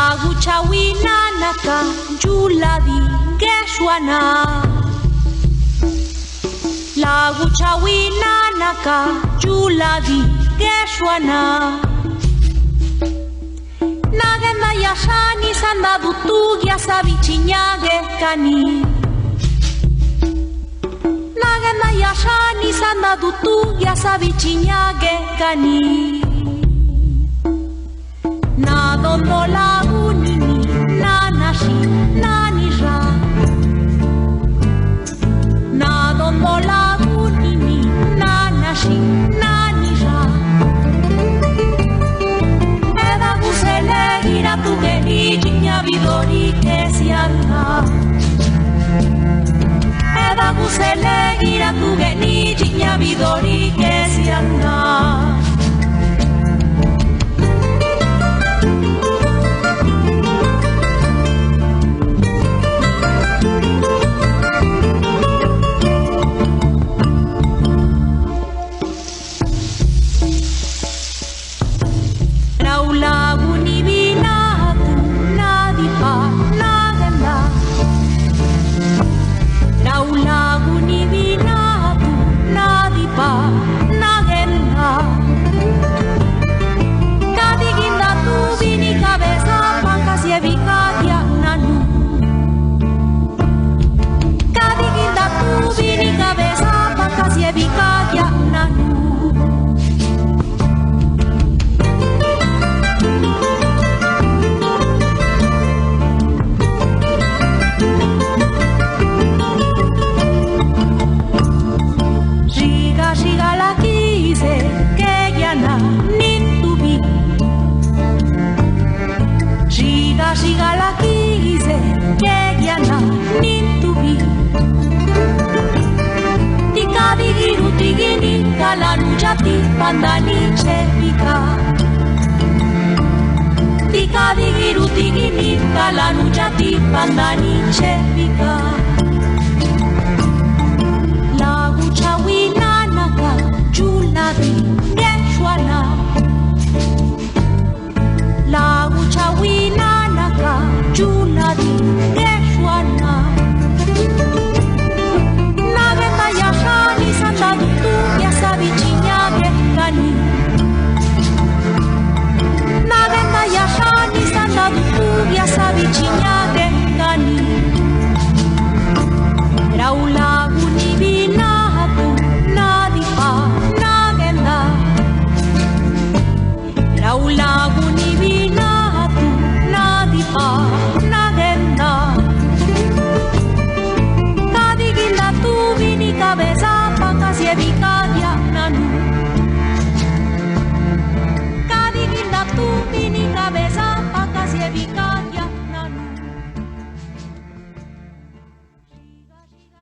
Lagu chawinanaka yuladi geshuana. Lagu chawinanaka yuladi geshuana. Nagenda yashani sanda dutugia sabichinyage kani. Nagenda yashani sanda dutugia sabichinyage kani. Nadondo lagu nini nanashi nanira. Nadondo lagu nini nanashi nanira. Eda gusele gira tu geni jinya bidori que si anda. Eda gusele gira tu geni jinya bidori que si anda. Lagu ni binatu nadipa naganda. Lagu ni binatu nadipa naganda. Kadiginda tu bini cabeza pancasi evitadia nanu. Kadiginda tu bini cabeza pancasi evitadia nanu. Shiga la quise que ya na ni tu vi. Shiga la quise que ya na ni tu vi. Tika digiru tigini kala nujati pandani chevika. Tika digiru tigini kala nujati pandani chevika.